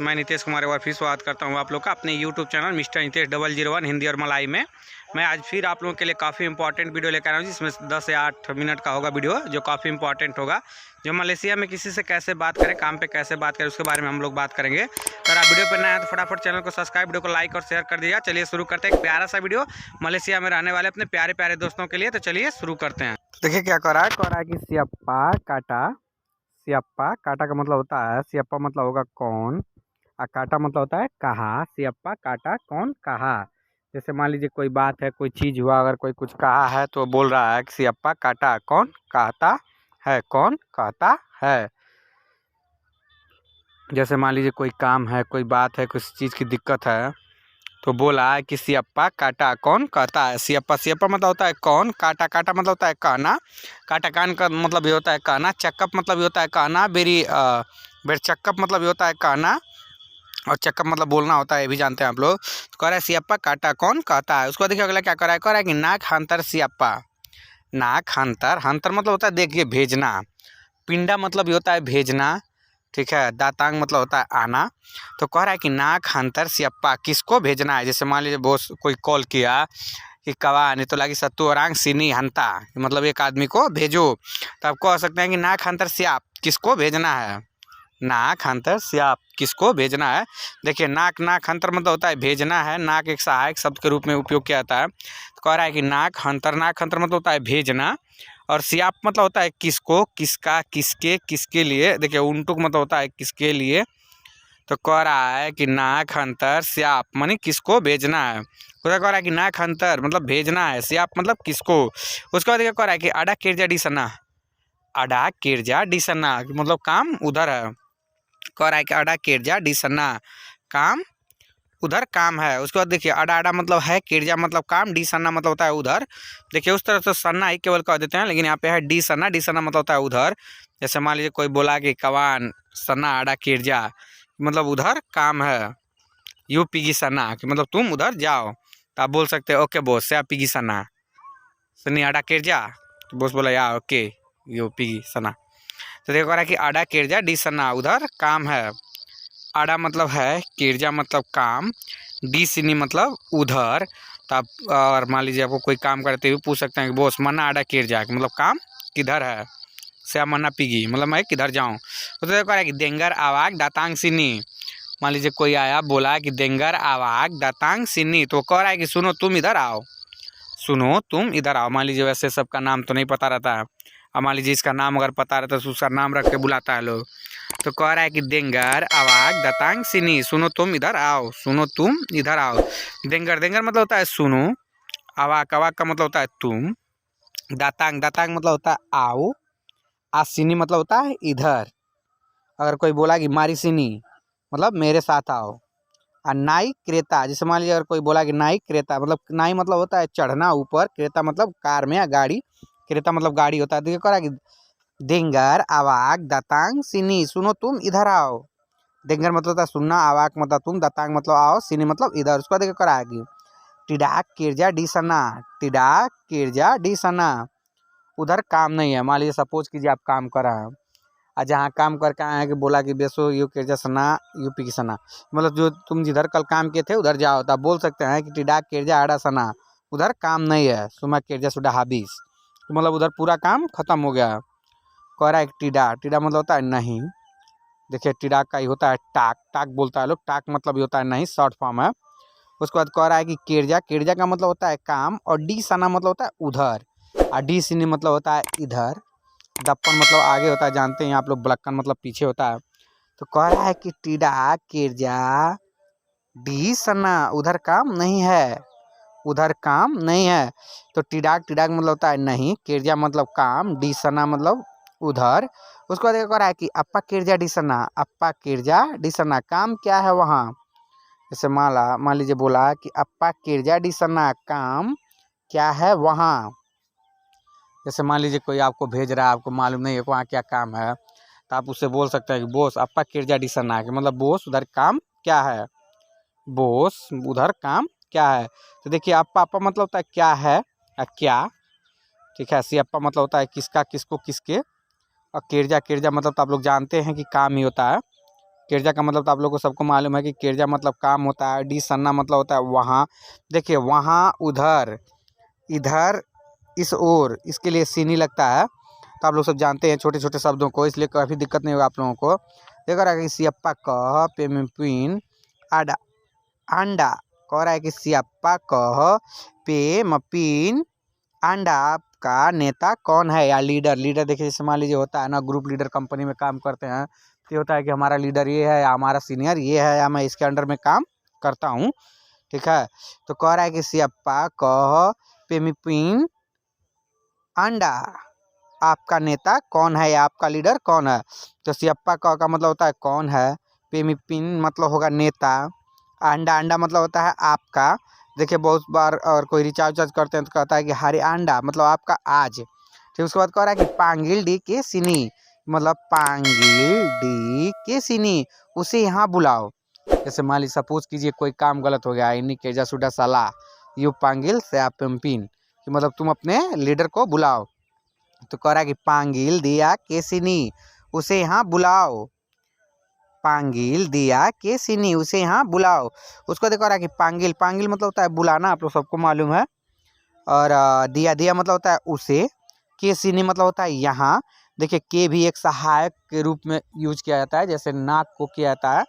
मैं नितेश कुमार एक बार फिर स्वागत करता हूं आप लोग का अपने YouTube channel mister Nitesh 001 Hindi और मलाई में। मैं आज फिर आप लोगों के लिए काफ़ी इंपॉर्टेंट वीडियो लेकर आया हूं, जिसमें 10 से 8 मिनट का होगा वीडियो, जो काफ़ी इंपॉर्टेंट होगा। जो मलेशिया में किसी से कैसे बात करें, काम पे कैसे बात करें, उसके बारे में हम लोग बात करेंगे। अगर आप वीडियो पर नए हैं तो फटाफट चैनल को सब्सक्राइब, वीडियो को लाइक और शेयर कर दीजिए। चलिए शुरू करते हैं एक प्यारा सा वीडियो मलेशिया में रहने वाले अपने प्यारे प्यारे दोस्तों के लिए। तो चलिए शुरू करते हैं। देखिए क्या कह रहा है कि सियप्पा काटा। सियप्पा काटा का मतलब होता है, सियप्पा मतलब होगा कौन, और काटा मतलब होता है कहा। सियप्पा काटा कौन कहा। जैसे मान लीजिए कोई बात है, कोई चीज़ हुआ, अगर कोई कुछ कहा है तो बोल रहा है कि सियप्पा काटा कौन कहता है, कौन कहता है। जैसे मान लीजिए कोई काम है, कोई बात है, किसी चीज़ की दिक्कत है तो बोला है कि सियप्पा काटा कौन कहता है। सियप्पा सियप्पा मतलब होता है कौन, काटा काटा मतलब होता है कहना, काटा कान का मतलब ये होता है कहना, चक्कप मतलब ये होता है कहना, बेर चक्कप मतलब ये होता है कहना, और चक्कप मतलब बोलना होता है, ये भी जानते हैं आप लोग। तो कह रहा है सियप्पा काटा कौन कहता है। उसको देखिए अगला क्या कह रहा है कि नाक हंतर सियप्पा। नाक हंतर, हंतर मतलब होता है देखिए भेजना, पिंडा मतलब ये होता है भेजना, ठीक है, दातांग मतलब होता है आना। तो कह रहा है कि नाक हंतर सियप्पा किसको भेजना है। जैसे मान लीजिए बॉस कोई कॉल किया कि कवा नहीं तो लगी सत्तू और सिनी हंता, मतलब एक आदमी को भेजो, तो आप कह सकते हैं कि नाक हंतर सियाप किसको भेजना है। नाक हंतर सियाप किसको भेजना है। देखिए नाक नाक हंतर मतलब होता है भेजना है, नाक एक सहायक शब्द के रूप में उपयोग किया जाता है। तो कह रहा है कि नाक हंतर मतलब होता है भेजना, और सियाप मतलब होता है किसको, किसका, किसके, किसके लिए। देखिए उनटुक मतलब होता है किसके लिए। तो कह रहा है कि नाक हंतर सियाप माने किसको भेजना है। उसका कह रहा है कि नाक हंतर मतलब भेजना है, सियाप मतलब किसको। उसके बाद कह रहा है कि अडा किरजा डिसना। अडा किरजा डिसना मतलब काम उधर है। कह रहा है कि अडा किरजा डिसना काम उधर काम है। उसके बाद देखिए अडा अडा मतलब है, किरजा मतलब काम, डी सन्ना मतलब होता है उधर। देखिए उस तरह से सन्ना ही केवल कह देते हैं, लेकिन यहाँ पे है डी सन्ना। डी सन्ना मतलब होता है उधर। जैसे मान लीजिए कोई बोला कि कवान सन्ना अडा किरजा मतलब उधर काम है। यू पिगी सन्ना कि मतलब तुम उधर जाओ, तो आप बोल सकते हैं ओके बॉस या पिगी सन्ना सन्नी अडा किरजा। तो बॉस बोला या ओके यू पिगी सन्ना। तो देखो रहा है कि अडा किरजा डी सन्ना उधर काम है। आड़ा मतलब है, किरजा मतलब काम, डी सिनी मतलब उधर। तो आप और मान लीजिए आपको कोई काम करते हुए पूछ सकते हैं कि बॉस मन्ना आड़ा किरजा मतलब काम किधर है। से मन्ना पिगी मतलब मैं किधर जाऊँ। तो कह रहा है कि देंगर आवाग दातांग सिनी। मान लीजिए कोई आया बोला कि देंगर आवाग दातांग सिनी, तो कह रहा है कि सुनो तुम इधर आओ, सुनो तुम इधर आओ। मान लीजिए वैसे सबका नाम तो नहीं पता रहता है, अब मान लीजिए इसका नाम अगर पता रहता है तो उसका नाम रख के बुलाता है लोग। तो कह रहा है कि देंगर आवाग दतांग सिनी सुनो तुम इधर आओ, सुनो तुम इधर आओ। देंगर देंगर मतलब होता है सुनो, आवाग आवाग का मतलब होता है तुम, दातांग दातांग मतलब होता है आओ, सिनी मतलब होता है इधर। अगर कोई बोला कि मारी सिनी मतलब मेरे साथ आओ। और नाई क्रेता, जैसे मान लीजिए अगर कोई बोला कि नाई क्रेता मतलब नाई मतलब होता है चढ़ना ऊपर, क्रेता मतलब कार में या गाड़ी, क्रेता मतलब गाड़ी होता है। तो कह रहा है कि देंगर आवाग दातांग सिनी सुनो तुम इधर आओ। देंगर मतलब होता है सुनना, आवाग मतलब तुम, दातांग मतलब आओ, सिनी मतलब इधर। उसको देखो कराएगी टिडाक किरजा डी सना। टिडाक किरजा डी सना उधर काम नहीं है। मान लीजिए सपोज कीजिए आप काम कर रहे हैं, और जहाँ काम करके आए हैं कि बोला कि बेसो यू किरजा सना यूपी की सना मतलब जो तुम जिधर कल काम किए थे उधर जाओ। तो आप बोल सकते हैं कि टिडाक किरजा आड़ा सना उधर काम नहीं है, सुमा किरजा सुडा हाबिस तो मतलब उधर पूरा काम खत्म हो गया। कह रहा है टीडा, टीडा मतलब होता है नहीं। देखिए टीडा का ही होता है टाक, टाक बोलता है लोग, टाक मतलब ये होता है नहीं, शॉर्ट फॉर्म है। उसके बाद कह रहा है कि किरजा, किरजा का मतलब होता है काम, और डी सना मतलब होता है उधर, और डी सिनी मतलब होता है इधर। दप्पन मतलब आगे होता है, जानते हैं आप लोग, ब्लक्कन मतलब पीछे होता है। तो कह रहा है कि टीडा किरजा डी सना उधर काम नहीं है, उधर काम नहीं है। तो टिडाक, टिडाक मतलब होता है नहीं, किरजा मतलब काम, डी सना मतलब उधर। उसको बाद कह रहा है कि अप्पा किरजा डी सना, अप्पा किरजा डी सना काम क्या है वहाँ। जैसे मान लीजिए बोला कि अप्पा किरजा डी सना काम क्या है वहाँ। जैसे मान लीजिए कोई आपको भेज रहा है, आपको मालूम नहीं है वहाँ क्या काम है, तो आप उससे बोल सकते हैं कि बोस अप्पा किरजा डी सना के मतलब बोस उधर काम क्या है, बोस उधर काम क्या है। तो देखिए अप्पा अप्पा मतलब होता है क्या है या क्या, ठीक है। सियप्पा मतलब होता है किसका, किसको, किसके। और किरजा, किरजा मतलब तो आप लोग जानते हैं कि काम ही होता है, केरजा का मतलब तो आप लोगों को सबको मालूम है कि केरजा मतलब काम होता है, डी सन्ना मतलब होता है वहाँ। देखिए वहाँ, उधर, इधर, इस ओर, इसके लिए सीनी लगता है। तो आप लोग सब जानते हैं छोटे छोटे शब्दों को, इसलिए काफ़ी दिक्कत नहीं होगा आप लोगों को। देखो रहा है कि सियप्पा कह पे में पिन आडा अंडा, कह रहा है कि सियप्पा कह पे मपिन अंडा। आपका नेता कौन है या लीडर? लीडर देखिए जैसे मान लीजिए होता है ना, ग्रुप लीडर कंपनी में काम करते हैं तो ये होता है कि हमारा लीडर ये है या हमारा सीनियर ये है या मैं इसके अंडर में काम करता हूँ, ठीक है। तो कह रहा है कि सियप्पा कह पेमिपिन अंडा, आपका नेता कौन है या आपका लीडर कौन है? तो सियप्पा कह का मतलब होता है कौन है, पेमिपिन मतलब होगा नेता, अंडा, अंडा मतलब होता है आपका। देखिए बहुत बार और कोई रिचार्ज उचार्ज करते हैं तो कहता है कि हरे अंडा मतलब आपका आज। फिर उसके बाद कह रहा है कि पांगिल डी के सिनी, मतलब पांगिल डी के सिनी, उसे यहाँ बुलाओ। जैसे मान लीजिए सपोज कीजिए कोई काम गलत हो गया, इन्हीं के जसुडा सलाह यू पांगिल से आप पिन, कि मतलब तुम अपने लीडर को बुलाओ। तो कह रहा है कि पांगिल दिया के सिनी, उसे यहाँ बुलाओ। पांगिल दिया के सिनी, उसे यहाँ बुलाओ। उसको देखो रहा है कि पांगिल, पांगिल मतलब होता है बुलाना, आप लोग सबको मालूम है। और दिया, दिया मतलब होता है उसे। के सिनी मतलब होता है यहाँ। देखिए के भी एक सहायक के रूप में यूज किया जाता है, जैसे नाक को किया जाता है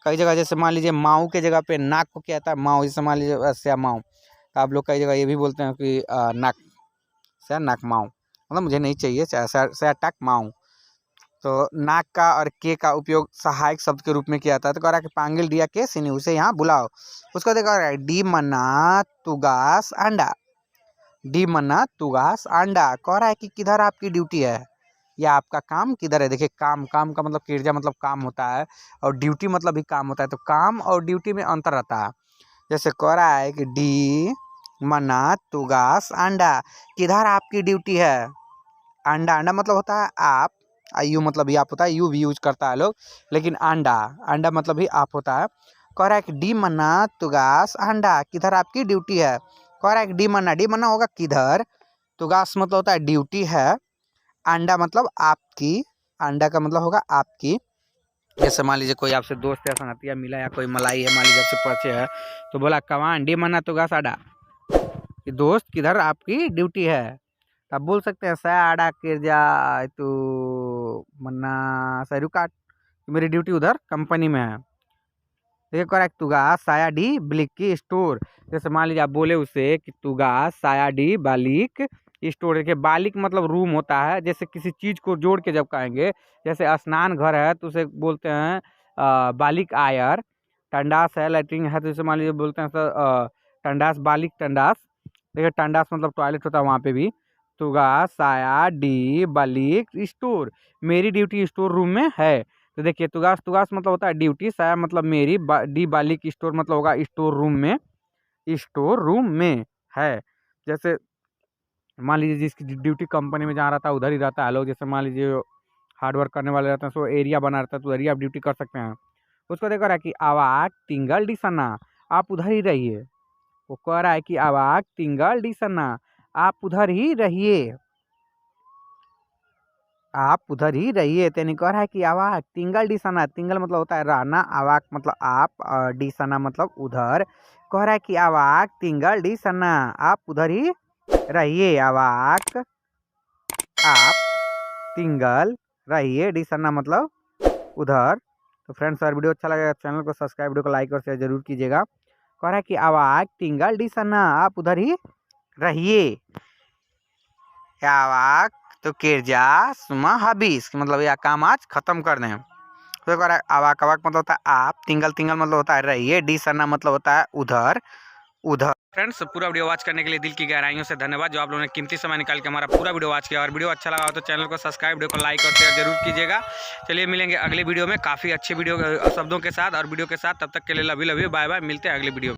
कई जगह। जैसे मान लीजिए माऊ के जगह पे नाक को किया जाता है माऊ, जैसे मान लीजिए स्या माऊ, तो आप लोग कई जगह ये भी बोलते हैं कि नाक से नाक माऊ, मतलब मुझे नहीं चाहिए से टक माऊ। तो नाक का और के का उपयोग सहायक शब्द के रूप में किया जाता है। तो कह रहा है कि पांगिल दिया के सिनी, उसे यहाँ बुलाओ। उसको देखा रहा है डी मन्ना तुगास अंडा, डी मन्ना तुगास अंडा, कह रहा है कि किधर आपकी ड्यूटी है या आपका काम किधर है। देखिए काम, काम का मतलब किरजा मतलब काम होता है और ड्यूटी मतलब भी काम होता है। तो काम और ड्यूटी में अंतर रहता है। जैसे कह रहा है कि डी मन्ना तुगास अंडा, किधर आपकी ड्यूटी है। अंडा, अंडा मतलब होता है आप, यू मतलब भी आप होता है, यू भी यूज करता है लोग, लेकिन अंडा, अंडा मतलब भी आप होता है। कह रहा है कि डी मन्ना तुगास अंडा, किधर आपकी ड्यूटी है। कह रहा है कि डी मन्ना, डी मन्ना होगा किधर, तुगास मतलब होता है ड्यूटी है, अंडा मतलब आपकी, अंडा का मतलब होगा आपकी। जैसे मान लीजिए कोई आपसे दोस्त या संगतिया मिला या कोई मलाई है मान लीजिए आपसे परिचय है, तो बोला कमान डी मन्ना तुगास आडा, कि दोस्त किधर आपकी ड्यूटी है। आप बोल सकते हैं साडा किरजा तो मन्ना सरुकाट, मेरी ड्यूटी उधर कंपनी में है। देखिए करेक्ट, तुगा साया डी ब्लिक स्टोर। जैसे मान लीजिए आप बोले उसे कि तुगा साया डी बालिक स्टोर। देखिए बालिक मतलब रूम होता है, जैसे किसी चीज़ को जोड़ के जब कहेंगे, जैसे स्नान घर है तो उसे बोलते हैं बालिक आयर। टंडास है, लैट्रिन है, तो इसे मान लीजिए बोलते हैं सर टंडास, बालिक टंडास। देखिए टंडास मतलब टॉयलेट होता है वहाँ पे भी। तुगा साया डी बालिक स्टोर, मेरी ड्यूटी स्टोर रूम में है। तो देखिए तुगास, तुगास मतलब होता है ड्यूटी, साया मतलब मेरी, डी बालिक स्टोर मतलब होगा स्टोर रूम में, स्टोर रूम में है। जैसे मान लीजिए जिसकी ड्यूटी कंपनी में जहाँ रहता है उधर ही रहता है लोग, जैसे मान लीजिए हार्ड वर्क करने वाले रहते हैं सो एरिया बना रहता है तो उधर ही आप ड्यूटी कर सकते हैं। उसको देखो रहा है कि आवाक तिंगल डिसना, आप उधर ही रहिए। वो कह रहा है कि आवाक तिंगल डिसना, आप उधर ही रहिए, आप उधर ही रहिए। तेनी कह रहा है कि आवाक तिंगल डिसना, तिंगल मतलब होता है रहना, आवाक मतलब आप, और डिसना मतलब उधर। कह रहा है कि आवाक तिंगल डिसना, आप उधर ही रहिए। आवाक आप तिंगल रहिए, डिसना मतलब उधर। तो फ्रेंड्स अगर वीडियो अच्छा लगेगा चैनल को सब्सक्राइब, वीडियो को लाइक और शेयर जरूर कीजिएगा। कह रहा है कि आवाक तिंगल डिसना, आप उधर ही रहिए। आवाक तो किरजा सुमा हबीस, मतलब यह काम आज खत्म कर दें। तो कह रहा है आवाक, आवाक मतलब होता है आप, तिंगल, तिंगल मतलब होता है रहिए, डी सन्ना मतलब होता है उधर, उधर। फ्रेंड्स पूरा वीडियो वॉच करने के लिए दिल की गहराइयों से धन्यवाद, जो आप लोगों ने कीमती समय निकाल के हमारा पूरा वीडियो वॉच किया। और वीडियो अच्छा लगा हो तो चैनल को सब्सक्राइब, वीडियो को लाइक और शेयर जरूर कीजिएगा। चलिए मिलेंगे अगले वीडियो में काफ़ी अच्छे वीडियो शब्दों के साथ और वीडियो के साथ, तब तक के लिए लव यू बाय बाय, मिलते हैं अगले वीडियो में।